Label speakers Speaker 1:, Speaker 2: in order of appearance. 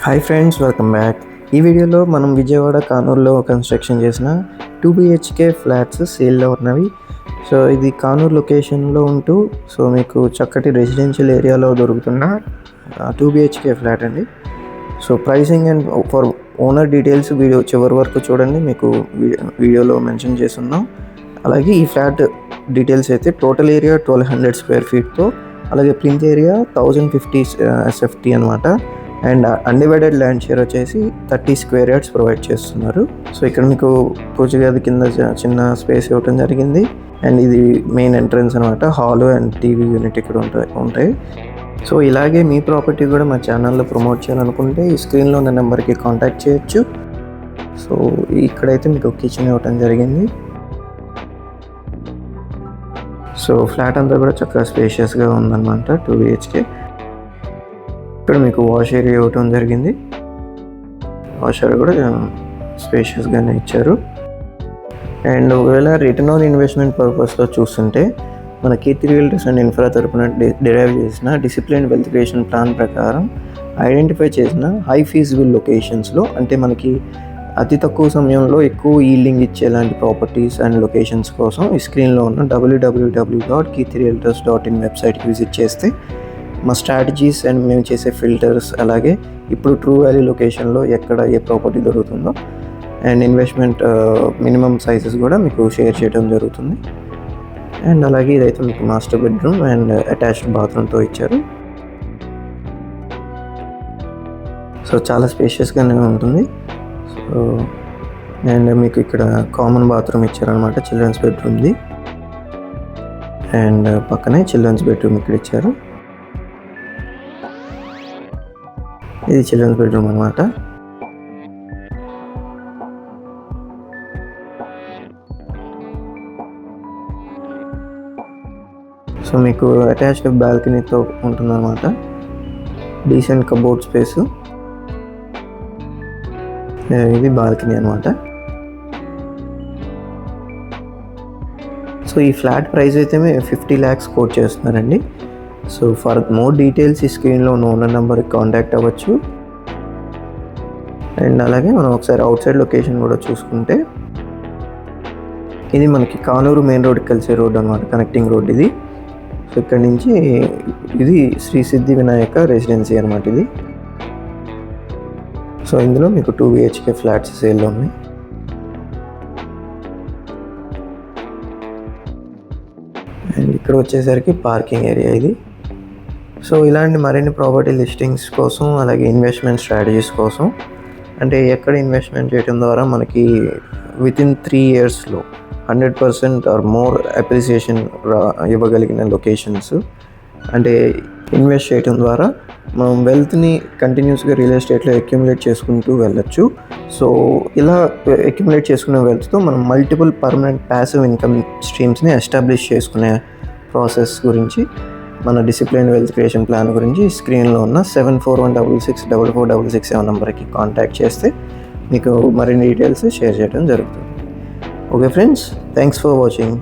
Speaker 1: Hi friends, welcome back. ఈ వీడియోలో మనం విజయవాడ కానూరులో కన్స్ట్రక్షన్ చేసిన 2 BHK ఫ్లాట్స్ సేల్లో ఉన్నవి. సో ఇది కానూరు లొకేషన్లో ఉంటూ మీకు చక్కటి రెసిడెన్షియల్ ఏరియాలో దొరుకుతున్న 2 BHK ఫ్లాట్ అండి. So pricing and for owner details video చివరి వరకు చూడండి, మీకు వీడియోలో మెన్షన్ చేస్తున్నాం. అలాగే ఈ ఫ్లాట్ డీటెయిల్స్ అయితే టోటల్ ఏరియా 1200 స్క్వేర్ ఫీట్తో, అలాగే ప్లింత్ ఏరియా 1050 SFT అనమాట. అండ్ అన్డివైడెడ్ ల్యాండ్ షేర్ వచ్చేసి 30 స్క్వేర్ యార్డ్స్ ప్రొవైడ్ చేస్తున్నారు. సో ఇక్కడ మీకు పూజ గది కింద చిన్న స్పేస్ ఇవ్వడం జరిగింది. అండ్ ఇది మెయిన్ ఎంట్రన్స్ అనమాట. హాలు అండ్ టీవీ యూనిట్ ఇక్కడ ఉంటాయి. సో ఇలాగే మీ ప్రాపర్టీ కూడా మా ఛానల్లో ప్రమోట్ చేయాలనుకుంటే ఈ స్క్రీన్లో ఉన్న నెంబర్కి కాంటాక్ట్ చేయొచ్చు. సో ఇక్కడైతే మీకు కిచెన్ ఇవ్వటం జరిగింది. సో ఫ్లాట్ అంతా కూడా చక్కగా స్పేషియస్గా ఉందన్నమాట. 2 BHK. ఇక్కడ మీకు వాష్ ఏరియా ఇవ్వటం జరిగింది. వాషర్ కూడా స్పేషియస్గానే ఇచ్చారు. అండ్ ఒకవేళ రిటర్న్ ఆన్ ఇన్వెస్ట్మెంట్ పర్పస్లో చూస్తుంటే మన కీర్తి రియల్టర్స్ అండ్ ఇన్ఫ్రా తరపున డిరైవ్ చేసిన డిసిప్లిన్ వెల్త్ క్రియేషన్ ప్లాన్ ప్రకారం ఐడెంటిఫై చేసిన హై ఫీజిబుల్ లొకేషన్స్లో, అంటే మనకి అతి తక్కువ సమయంలో ఎక్కువ ఈల్డింగ్ ఇచ్చేలాంటి ప్రాపర్టీస్ అండ్ లొకేషన్స్ కోసం ఈ స్క్రీన్లో ఉన్న www.kirthirealtors.in వెబ్సైట్కి విజిట్ చేస్తే మా స్ట్రాటజీస్ అండ్ మేము చేసే ఫిల్టర్స్, అలాగే ఇప్పుడు ట్రూ వాల్యూ లొకేషన్లో ఎక్కడ ఏ ప్రాపర్టీ దొరుకుతుందో అండ్ ఇన్వెస్ట్మెంట్ మినిమం సైజెస్ కూడా మీకు షేర్ చేయడం జరుగుతుంది. అండ్ అలాగే ఇదైతే మీకు మాస్టర్ బెడ్రూమ్ అండ్ అటాచ్డ్ బాత్రూమ్తో ఇచ్చారు. సో చాలా స్పేషియస్గానే ఉంటుంది. సో అండ్ మీకు ఇక్కడ కామన్ బాత్రూమ్ ఇచ్చారనమాట, చిల్డ్రన్స్ బెడ్రూమ్ది. అండ్ పక్కనే చిల్డ్రన్స్ బెడ్రూమ్ ఇక్కడ ఇచ్చారు. ఇది చిల్డ్రన్స్ బెడ్రూమ్ అనమాట. సో మీకు అటాచ్డ్ బాల్కనీతో ఉంటుందన్నమాట. Decent cupboard space. ఇది బాల్కనీ అనమాట. సో ఈ ఫ్లాట్ ప్రైస్ అయితే 50 lakhs కోట్ చేస్తున్నారండి. సో ఫర్ మోర్ డీటెయిల్స్ ఈ స్క్రీన్లో ఉన్న ఓనర్ నెంబర్కి కాంటాక్ట్ అవ్వచ్చు. అండ్ అలాగే మనం ఒకసారి అవుట్ సైడ్ లొకేషన్ కూడా చూసుకుంటే ఇది మనకి కానూరు మెయిన్ రోడ్కి కలిసే రోడ్ అనమాట, కనెక్టింగ్ రోడ్ ఇది. సో ఇక్కడ నుంచి ఇది శ్రీ సిద్ధి వినాయక రెసిడెన్సీ అనమాట ఇది. సో ఇందులో మీకు 2 BHK ఫ్లాట్స్ సేల్లో ఉన్నాయి. అండ్ ఇక్కడ వచ్చేసరికి పార్కింగ్ ఏరియా ఇది. సో ఇలాంటి మరిన్ని ప్రాపర్టీ లిస్టింగ్స్ కోసం, అలాగే ఇన్వెస్ట్మెంట్ స్ట్రాటజీస్ కోసం, అంటే ఎక్కడ ఇన్వెస్ట్మెంట్ చేయడం ద్వారా మనకి వితిన్ 3 yearsలో 100% ఆర్ మోర్ అప్రిసియేషన్ ఇవ్వగలిగిన లొకేషన్స్, అంటే ఇన్వెస్ట్ చేయడం ద్వారా మనం వెల్త్ని కంటిన్యూస్గా రియల్ ఎస్టేట్లో అక్యుములేట్ చేసుకుంటూ వెళ్ళొచ్చు. సో ఇలా అక్యుములేట్ చేసుకునే వెల్త్తో మనం మల్టిపుల్ పర్మనెంట్ ప్యాసివ్ ఇన్కమ్ స్ట్రీమ్స్ని ఎస్టాబ్లిష్ చేసుకునే ప్రాసెస్ గురించి, మన డిసిప్లిన్ వెల్త్ క్రియేషన్ ప్లాన్ గురించి స్క్రీన్లో ఉన్న 7416644667 నెంబర్కి కాంటాక్ట్ చేస్తే మీకు మరిన్ని డీటెయిల్స్ షేర్ చేయడం జరుగుతుంది. Okay friends, thanks for watching.